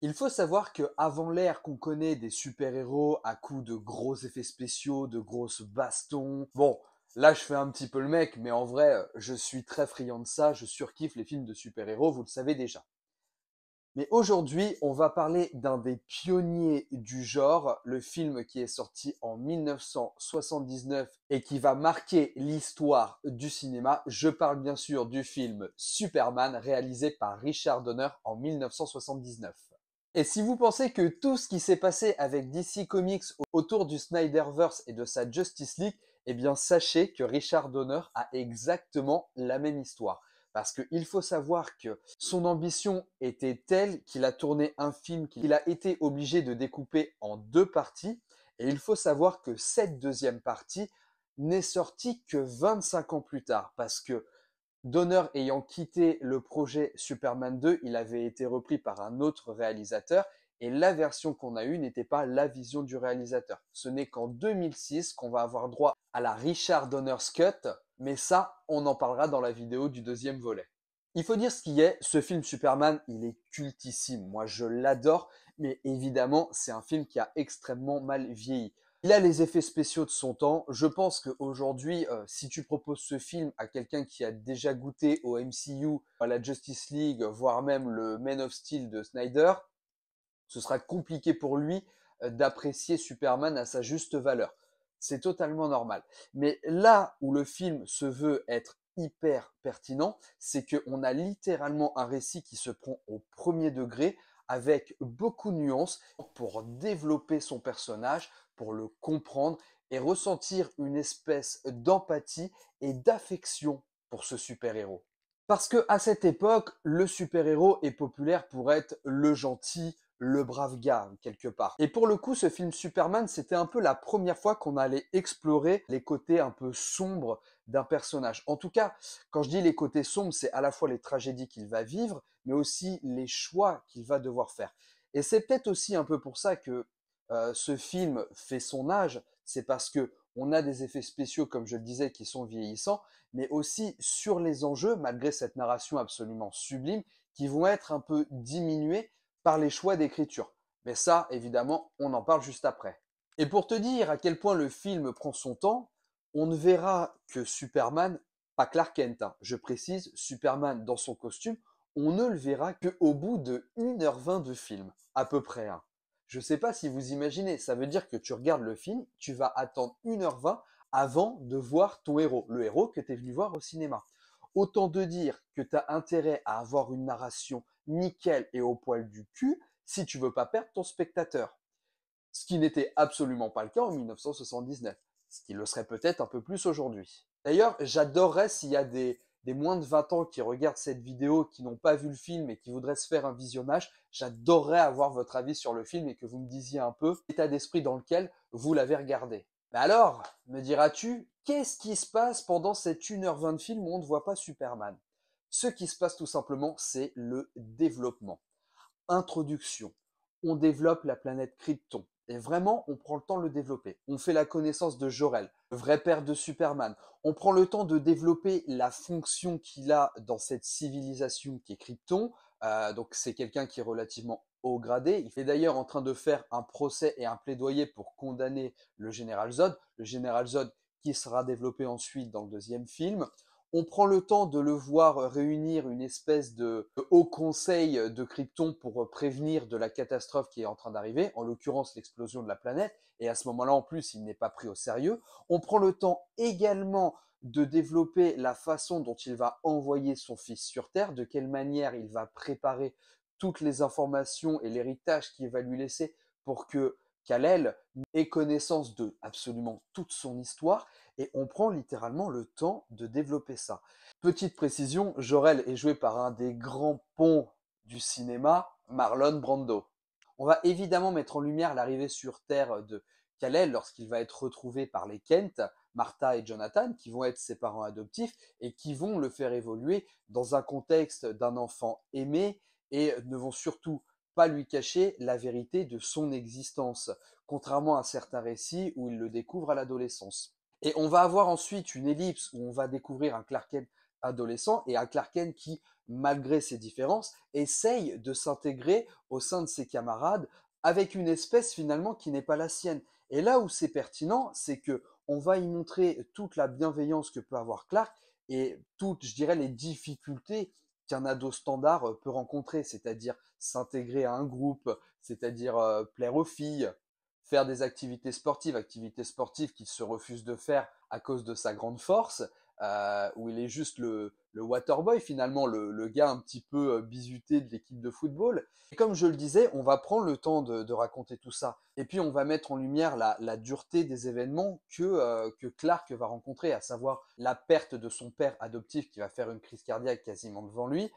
Il faut savoir que avant l'ère qu'on connaît des super-héros à coups de gros effets spéciaux, de grosses bastons, bon, là je fais un petit peu le mec, mais en vrai, je suis très friand de ça, je surkiffe les films de super-héros, vous le savez déjà. Mais aujourd'hui, on va parler d'un des pionniers du genre, le film qui est sorti en 1979 et qui va marquer l'histoire du cinéma. Je parle bien sûr du film Superman réalisé par Richard Donner en 1979. Et si vous pensez que tout ce qui s'est passé avec DC Comics autour du Snyderverse et de sa Justice League, eh bien sachez que Richard Donner a exactement la même histoire. Parce qu'il faut savoir que son ambition était telle qu'il a tourné un film qu'il a été obligé de découper en deux parties. Et il faut savoir que cette deuxième partie n'est sortie que 25 ans plus tard. Parce que Donner ayant quitté le projet Superman 2, il avait été repris par un autre réalisateur et la version qu'on a eue n'était pas la vision du réalisateur. Ce n'est qu'en 2006 qu'on va avoir droit à la Richard Donner's Cut, mais ça, on en parlera dans la vidéo du deuxième volet. Il faut dire ce qui est, ce film Superman, il est cultissime. Moi, je l'adore, mais évidemment, c'est un film qui a extrêmement mal vieilli. Il a les effets spéciaux de son temps. Je pense qu'aujourd'hui, si tu proposes ce film à quelqu'un qui a déjà goûté au MCU, à la Justice League, voire même le Man of Steel de Snyder, ce sera compliqué pour lui d'apprécier Superman à sa juste valeur. C'est totalement normal. Mais là où le film se veut être hyper pertinent, c'est qu'on a littéralement un récit qui se prend au premier degré avec beaucoup de nuances pour développer son personnage, pour le comprendre et ressentir une espèce d'empathie et d'affection pour ce super-héros. Parce que à cette époque, le super-héros est populaire pour être le gentil, le brave gars, quelque part. Et pour le coup, ce film Superman, c'était un peu la première fois qu'on allait explorer les côtés un peu sombres d'un personnage. En tout cas, quand je dis les côtés sombres, c'est à la fois les tragédies qu'il va vivre, mais aussi les choix qu'il va devoir faire. Et c'est peut-être aussi un peu pour ça que ce film fait son âge, c'est parce que on a des effets spéciaux, comme je le disais, qui sont vieillissants, mais aussi sur les enjeux, malgré cette narration absolument sublime, qui vont être un peu diminués par les choix d'écriture. Mais ça, évidemment, on en parle juste après. Et pour te dire à quel point le film prend son temps, on ne verra que Superman, pas Clark Kent, hein. Je précise, Superman dans son costume, on ne le verra qu'au bout de 1h20 de film, à peu près, hein. Je ne sais pas si vous imaginez, ça veut dire que tu regardes le film, tu vas attendre 1h20 avant de voir ton héros, le héros que tu es venu voir au cinéma. Autant de dire que tu as intérêt à avoir une narration nickel et au poil du cul si tu veux pas perdre ton spectateur. Ce qui n'était absolument pas le cas en 1979, ce qui le serait peut-être un peu plus aujourd'hui. D'ailleurs, j'adorerais s'il y a des moins de 20 ans qui regardent cette vidéo, qui n'ont pas vu le film et qui voudraient se faire un visionnage, j'adorerais avoir votre avis sur le film et que vous me disiez un peu l'état d'esprit dans lequel vous l'avez regardé. Mais alors, me diras-tu, qu'est-ce qui se passe pendant cette 1h20 de film où on ne voit pas Superman? Ce qui se passe tout simplement, c'est le développement. Introduction. On développe la planète Krypton. Et vraiment, on prend le temps de le développer. On fait la connaissance de Jor-El, le vrai père de Superman. On prend le temps de développer la fonction qu'il a dans cette civilisation qui est Krypton. Donc c'est quelqu'un qui est relativement haut gradé. Il est d'ailleurs en train de faire un procès et un plaidoyer pour condamner le général Zod. Le général Zod qui sera développé ensuite dans le deuxième film. On prend le temps de le voir réunir une espèce de haut conseil de Krypton pour prévenir de la catastrophe qui est en train d'arriver, en l'occurrence l'explosion de la planète, et à ce moment-là en plus il n'est pas pris au sérieux. On prend le temps également de développer la façon dont il va envoyer son fils sur Terre, de quelle manière il va préparer toutes les informations et l'héritage qu'il va lui laisser pour que Kal-El ait connaissance de absolument toute son histoire, et on prend littéralement le temps de développer ça. Petite précision, Jor-El est joué par un des grands ponts du cinéma, Marlon Brando. On va évidemment mettre en lumière l'arrivée sur Terre de Kal-El lorsqu'il va être retrouvé par les Kent, Martha et Jonathan, qui vont être ses parents adoptifs et qui vont le faire évoluer dans un contexte d'un enfant aimé et ne vont surtout pas lui cacher la vérité de son existence, contrairement à certains récits où il le découvre à l'adolescence. Et on va avoir ensuite une ellipse où on va découvrir un Clark Kent adolescent et un Clark Kent qui malgré ses différences, essaye de s'intégrer au sein de ses camarades avec une espèce finalement qui n'est pas la sienne. Et là où c'est pertinent, c'est que on va y montrer toute la bienveillance que peut avoir Clark et toutes, je dirais, les difficultés qu'un ado standard peut rencontrer, c'est-à-dire s'intégrer à un groupe, c'est-à-dire plaire aux filles, faire des activités sportives qu'il se refuse de faire à cause de sa grande force, où il est juste le waterboy finalement, le gars un petit peu bizuté de l'équipe de football. Et comme je le disais, on va prendre le temps de raconter tout ça. Et puis on va mettre en lumière la dureté des événements que Clark va rencontrer, à savoir la perte de son père adoptif qui va faire une crise cardiaque quasiment devant lui,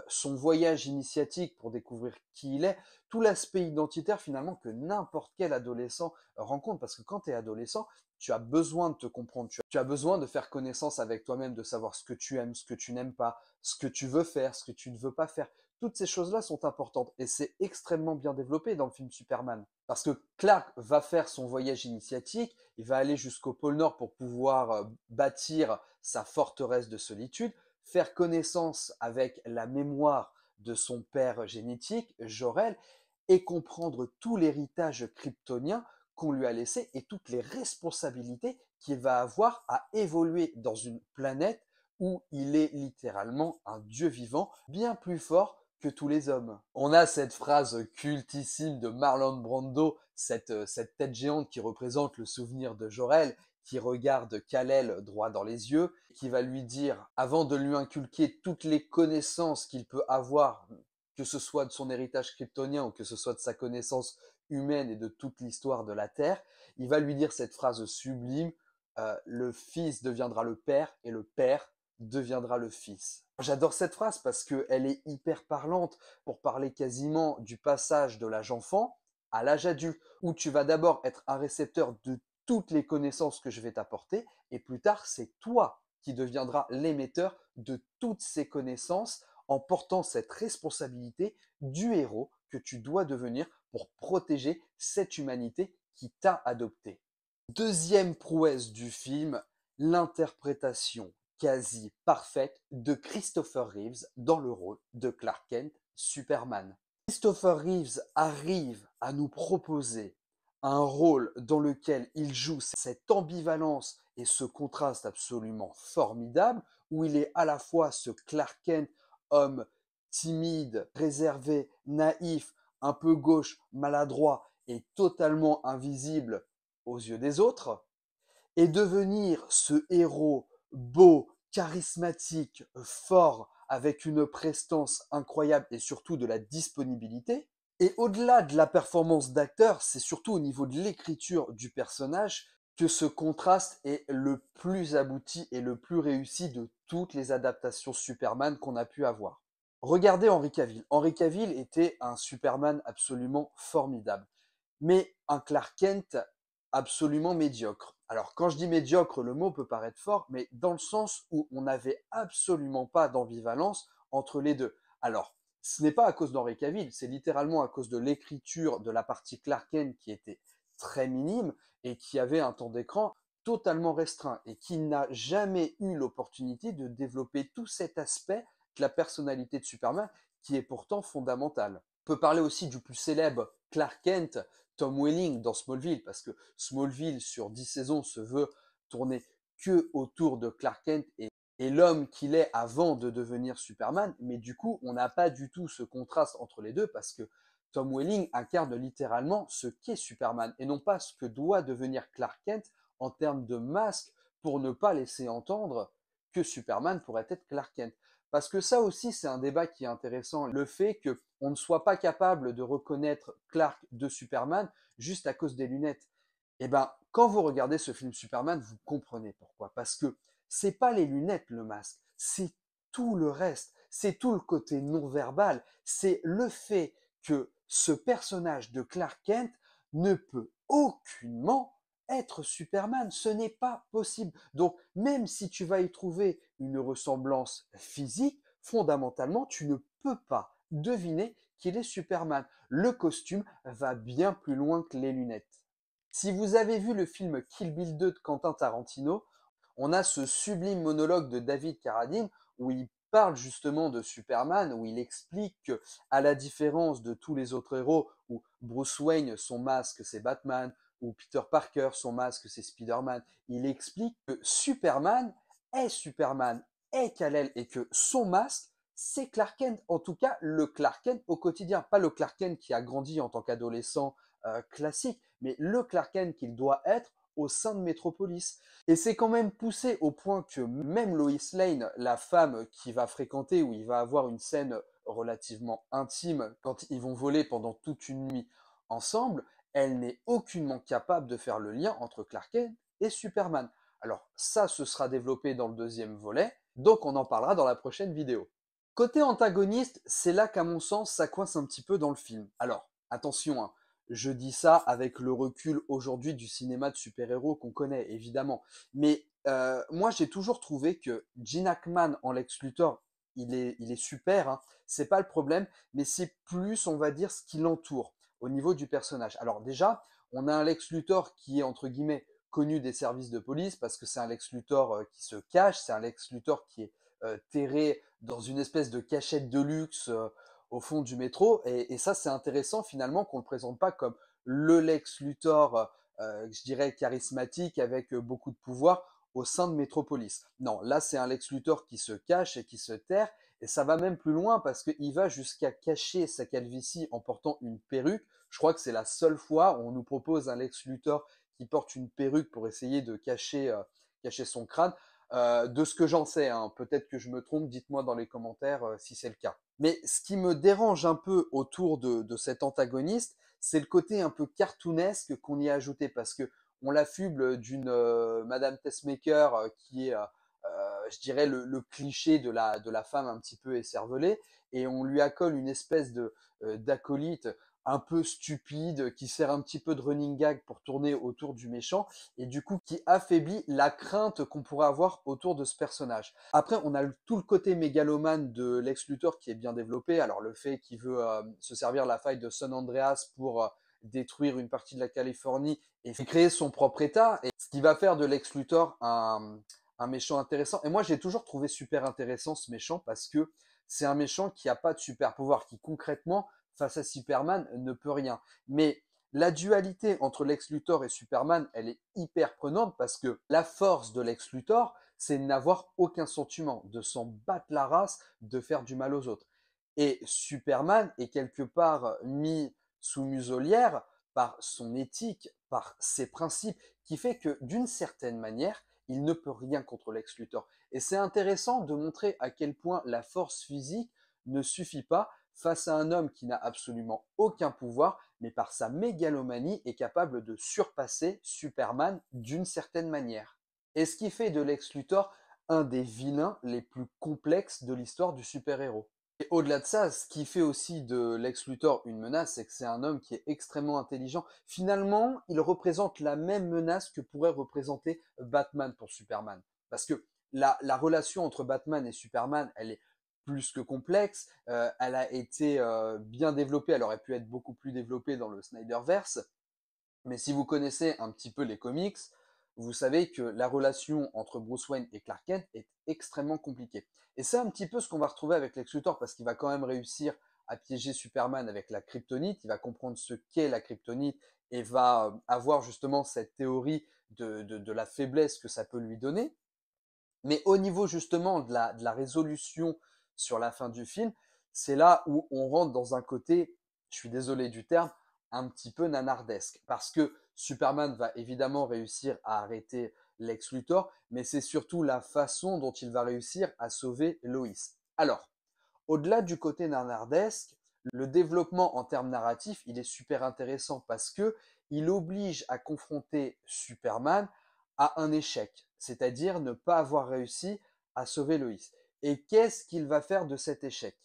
son voyage initiatique pour découvrir qui il est, tout l'aspect identitaire finalement que n'importe quel adolescent rencontre. Parce que quand tu es adolescent, tu as besoin de te comprendre, tu as besoin de faire connaissance avec toi-même, de savoir ce que tu aimes, ce que tu n'aimes pas, ce que tu veux faire, ce que tu ne veux pas faire. Toutes ces choses-là sont importantes et c'est extrêmement bien développé dans le film Superman. Parce que Clark va faire son voyage initiatique, il va aller jusqu'au pôle Nord pour pouvoir bâtir sa forteresse de solitude, faire connaissance avec la mémoire de son père génétique, Jor-El, et comprendre tout l'héritage kryptonien qu'on lui a laissé et toutes les responsabilités qu'il va avoir à évoluer dans une planète où il est littéralement un dieu vivant, bien plus fort que tous les hommes. On a cette phrase cultissime de Marlon Brando, cette tête géante qui représente le souvenir de Jor-El, qui regarde Kal-El droit dans les yeux, qui va lui dire, avant de lui inculquer toutes les connaissances qu'il peut avoir, que ce soit de son héritage kryptonien ou que ce soit de sa connaissance humaine et de toute l'histoire de la Terre, il va lui dire cette phrase sublime, le fils deviendra le père et le père deviendra le fils. J'adore cette phrase parce qu'elle est hyper parlante pour parler quasiment du passage de l'âge enfant à l'âge adulte, où tu vas d'abord être un récepteur de toutes les connaissances que je vais t'apporter, et plus tard, c'est toi qui deviendras l'émetteur de toutes ces connaissances en portant cette responsabilité du héros que tu dois devenir pour protéger cette humanité qui t'a adopté. Deuxième prouesse du film, l'interprétation quasi parfaite de Christopher Reeves dans le rôle de Clark Kent, Superman. Christopher Reeves arrive à nous proposer un rôle dans lequel il joue cette ambivalence et ce contraste absolument formidable, où il est à la fois ce Clark Kent, homme timide, réservé, naïf, un peu gauche, maladroit et totalement invisible aux yeux des autres, et devenir ce héros beau, charismatique, fort, avec une prestance incroyable et surtout de la disponibilité. Et au-delà de la performance d'acteur, c'est surtout au niveau de l'écriture du personnage que ce contraste est le plus abouti et le plus réussi de toutes les adaptations Superman qu'on a pu avoir. Regardez Henry Cavill. Henry Cavill était un Superman absolument formidable, mais un Clark Kent absolument médiocre. Alors quand je dis médiocre, le mot peut paraître fort, mais dans le sens où on n'avait absolument pas d'ambivalence entre les deux. Alors, ce n'est pas à cause d'Henry Cavill, c'est littéralement à cause de l'écriture de la partie Clark Kent qui était très minime et qui avait un temps d'écran totalement restreint et qui n'a jamais eu l'opportunité de développer tout cet aspect de la personnalité de Superman qui est pourtant fondamental. On peut parler aussi du plus célèbre Clark Kent, Tom Welling dans Smallville, parce que Smallville, sur 10 saisons, se veut tourner que autour de Clark Kent et l'homme qu'il est avant de devenir Superman, mais du coup, on n'a pas du tout ce contraste entre les deux, parce que Tom Welling incarne littéralement ce qu'est Superman, et non pas ce que doit devenir Clark Kent en termes de masque, pour ne pas laisser entendre que Superman pourrait être Clark Kent. Parce que ça aussi, c'est un débat qui est intéressant. Le fait qu'on ne soit pas capable de reconnaître Clark de Superman juste à cause des lunettes. Eh ben, quand vous regardez ce film Superman, vous comprenez pourquoi. Parce que c'est pas les lunettes le masque, c'est tout le reste. C'est tout le côté non-verbal. C'est le fait que ce personnage de Clark Kent ne peut aucunement être Superman. Ce n'est pas possible. Donc, même si tu vas y trouver une ressemblance physique, fondamentalement, tu ne peux pas deviner qu'il est Superman. Le costume va bien plus loin que les lunettes. Si vous avez vu le film Kill Bill 2 de Quentin Tarantino, on a ce sublime monologue de David Carradine où il parle justement de Superman, où il explique que, à la différence de tous les autres héros, où Bruce Wayne, son masque, c'est Batman, ou Peter Parker, son masque, c'est Spider-Man, il explique que Superman, est Kal-El, et que son masque, c'est Clark Kent. En tout cas, le Clark Kent au quotidien. Pas le Clark Kent qui a grandi en tant qu'adolescent classique, mais le Clark Kent qu'il doit être au sein de Metropolis. Et c'est quand même poussé au point que même Lois Lane, la femme qui va fréquenter, où il va avoir une scène relativement intime quand ils vont voler pendant toute une nuit ensemble, elle n'est aucunement capable de faire le lien entre Clark Kent et Superman. Alors ça, ce sera développé dans le deuxième volet, donc on en parlera dans la prochaine vidéo. Côté antagoniste, c'est là qu'à mon sens, ça coince un petit peu dans le film. Alors, attention, hein, je dis ça avec le recul aujourd'hui du cinéma de super-héros qu'on connaît, évidemment. Mais moi, j'ai toujours trouvé que Gene Hackman en Lex Luthor, il est super, hein, c'est pas le problème, mais c'est plus, on va dire, ce qui l'entoure au niveau du personnage. Alors déjà, on a un Lex Luthor qui est, entre guillemets, connu des services de police, parce que c'est un Lex Luthor qui se cache, c'est un Lex Luthor qui est terré dans une espèce de cachette de luxe au fond du métro. Et ça, c'est intéressant finalement qu'on ne le présente pas comme le Lex Luthor, je dirais, charismatique avec beaucoup de pouvoir au sein de Metropolis. Non, là, c'est un Lex Luthor qui se cache et qui se terre. Et ça va même plus loin parce qu'il va jusqu'à cacher sa calvitie en portant une perruque. Je crois que c'est la seule fois où on nous propose un Lex Luthor qui porte une perruque pour essayer de cacher son crâne. De ce que j'en sais, hein, peut-être que je me trompe, dites-moi dans les commentaires si c'est le cas. Mais ce qui me dérange un peu autour de cet antagoniste, c'est le côté un peu cartoonesque qu'on y a ajouté, parce que on l'affuble d'une Madame Tessmaker qui est, je dirais, le cliché de la femme un petit peu écervelée, et on lui accole une espèce d'acolyte un peu stupide, qui sert un petit peu de running gag pour tourner autour du méchant, et du coup qui affaiblit la crainte qu'on pourrait avoir autour de ce personnage. Après, on a tout le côté mégalomane de Lex Luthor qui est bien développé. Alors le fait qu'il veut se servir de la faille de San Andreas pour détruire une partie de la Californie et créer son propre État, et ce qui va faire de Lex Luthor un méchant intéressant. Et moi, j'ai toujours trouvé super intéressant ce méchant, parce que c'est un méchant qui n'a pas de super pouvoir, qui concrètement face à Superman ne peut rien. Mais la dualité entre Lex Luthor et Superman, elle est hyper prenante, parce que la force de Lex Luthor, c'est de n'avoir aucun sentiment, de s'en battre la race, de faire du mal aux autres. Et Superman est quelque part mis sous muselière par son éthique, par ses principes, qui fait que d'une certaine manière, il ne peut rien contre Lex Luthor. Et c'est intéressant de montrer à quel point la force physique ne suffit pas face à un homme qui n'a absolument aucun pouvoir, mais par sa mégalomanie est capable de surpasser Superman d'une certaine manière. Et ce qui fait de Lex Luthor un des vilains les plus complexes de l'histoire du super-héros. Et au-delà de ça, ce qui fait aussi de Lex Luthor une menace, c'est que c'est un homme qui est extrêmement intelligent. Finalement, il représente la même menace que pourrait représenter Batman pour Superman. Parce que la relation entre Batman et Superman, elle est plus que complexe. Elle a été bien développée. Elle aurait pu être beaucoup plus développée dans le Snyderverse. Mais si vous connaissez un petit peu les comics, vous savez que la relation entre Bruce Wayne et Clark Kent est extrêmement compliquée. Et c'est un petit peu ce qu'on va retrouver avec Lex Luthor, parce qu'il va quand même réussir à piéger Superman avec la kryptonite, il va comprendre ce qu'est la kryptonite et va avoir justement cette théorie de la faiblesse que ça peut lui donner. Mais au niveau justement de la résolution sur la fin du film, c'est là où on rentre dans un côté, je suis désolé du terme, un petit peu nanardesque. Parce que Superman va évidemment réussir à arrêter Lex Luthor, mais c'est surtout la façon dont il va réussir à sauver Lois. Alors, au-delà du côté nanardesque, le développement en termes narratifs, il est super intéressant, parce que il oblige à confronter Superman à un échec, c'est-à-dire ne pas avoir réussi à sauver Lois. Et qu'est-ce qu'il va faire de cet échec?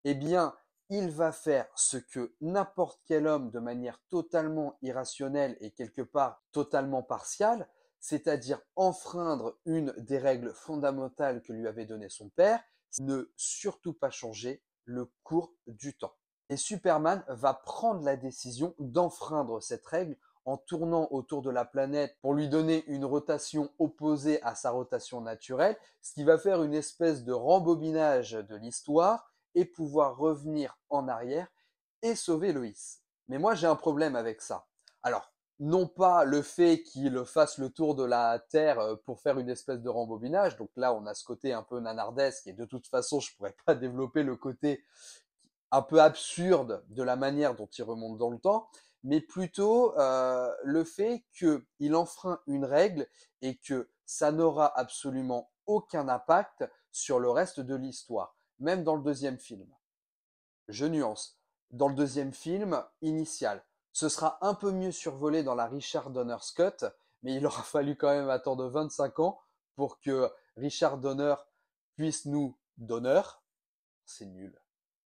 Eh bien, il va faire ce que n'importe quel homme, de manière totalement irrationnelle et quelque part totalement partiale, c'est-à-dire enfreindre une des règles fondamentales que lui avait donné son père, ne surtout pas changer le cours du temps. Et Superman va prendre la décision d'enfreindre cette règle en tournant autour de la planète pour lui donner une rotation opposée à sa rotation naturelle, ce qui va faire une espèce de rembobinage de l'histoire et pouvoir revenir en arrière et sauver Loïs. Mais moi, j'ai un problème avec ça. Alors, non pas le fait qu'il fasse le tour de la Terre pour faire une espèce de rembobinage, donc là, on a ce côté un peu nanardesque, et de toute façon, je pourrais pas développer le côté un peu absurde de la manière dont il remonte dans le temps, mais plutôt le fait qu'il enfreint une règle et que ça n'aura absolument aucun impact sur le reste de l'histoire, même dans le deuxième film. Je nuance. Dans le deuxième film initial, ce sera un peu mieux survolé dans la Richard Donner's Cut, mais il aura fallu quand même attendre 25 ans pour que Richard Donner puisse nous donner, c'est nul,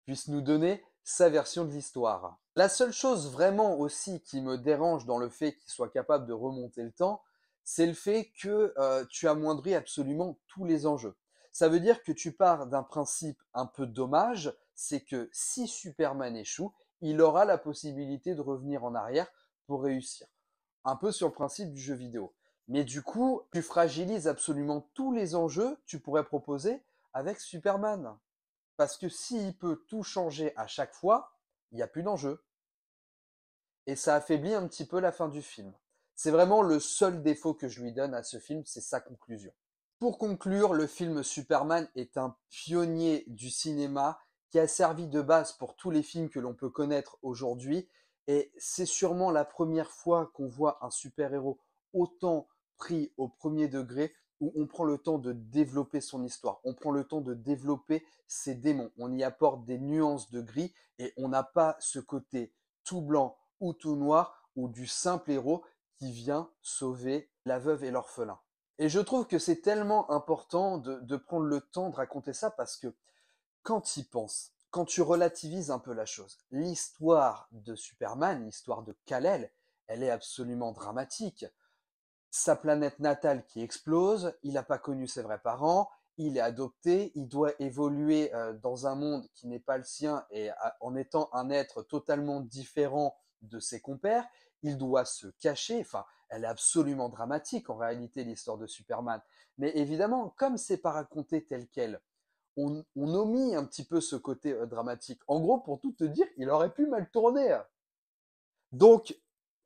puisse nous donner sa version de l'histoire. La seule chose vraiment aussi qui me dérange dans le fait qu'il soit capable de remonter le temps, c'est le fait que tu amoindris absolument tous les enjeux. Ça veut dire que tu pars d'un principe un peu dommage, c'est que si Superman échoue, il aura la possibilité de revenir en arrière pour réussir. Un peu sur le principe du jeu vidéo. Mais du coup, tu fragilises absolument tous les enjeux que tu pourrais proposer avec Superman. Parce que s'il peut tout changer à chaque fois, il n'y a plus d'enjeu. Et ça affaiblit un petit peu la fin du film. C'est vraiment le seul défaut que je lui donne à ce film, c'est sa conclusion. Pour conclure, le film Superman est un pionnier du cinéma qui a servi de base pour tous les films que l'on peut connaître aujourd'hui. Et c'est sûrement la première fois qu'on voit un super-héros autant pris au premier degré, où on prend le temps de développer son histoire, on prend le temps de développer ses démons, on y apporte des nuances de gris et on n'a pas ce côté tout blanc ou tout noir ou du simple héros qui vient sauver la veuve et l'orphelin. Et je trouve que c'est tellement important de prendre le temps de raconter ça parce que quand tu y penses, quand tu relativises un peu la chose, l'histoire de Superman, l'histoire de Kal-El, elle est absolument dramatique. Sa planète natale qui explose, il n'a pas connu ses vrais parents, il est adopté, il doit évoluer dans un monde qui n'est pas le sien et en étant un être totalement différent de ses compères, il doit se cacher. Enfin, elle est absolument dramatique en réalité l'histoire de Superman. Mais évidemment, comme c'est pas raconté tel quel, on omet un petit peu ce côté dramatique. En gros, pour tout te dire, il aurait pu mal tourner. Donc,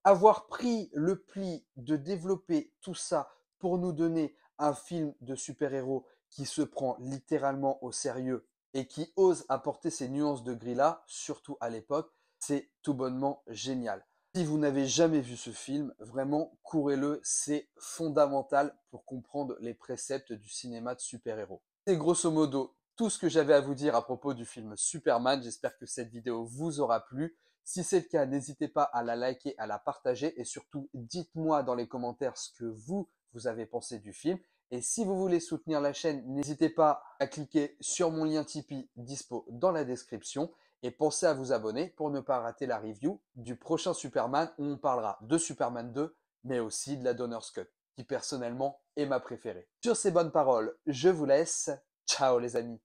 avoir pris le pli de développer tout ça pour nous donner un film de super-héros qui se prend littéralement au sérieux et qui ose apporter ces nuances de gris-là, surtout à l'époque, c'est tout bonnement génial. Si vous n'avez jamais vu ce film, vraiment, courez-le, c'est fondamental pour comprendre les préceptes du cinéma de super-héros. C'est grosso modo tout ce que j'avais à vous dire à propos du film Superman. J'espère que cette vidéo vous aura plu. Si c'est le cas, n'hésitez pas à la liker, à la partager et surtout dites-moi dans les commentaires ce que vous avez pensé du film. Et si vous voulez soutenir la chaîne, n'hésitez pas à cliquer sur mon lien Tipeee dispo dans la description et pensez à vous abonner pour ne pas rater la review du prochain Superman où on parlera de Superman 2 mais aussi de la Donner's Cut qui personnellement est ma préférée. Sur ces bonnes paroles, je vous laisse. Ciao les amis.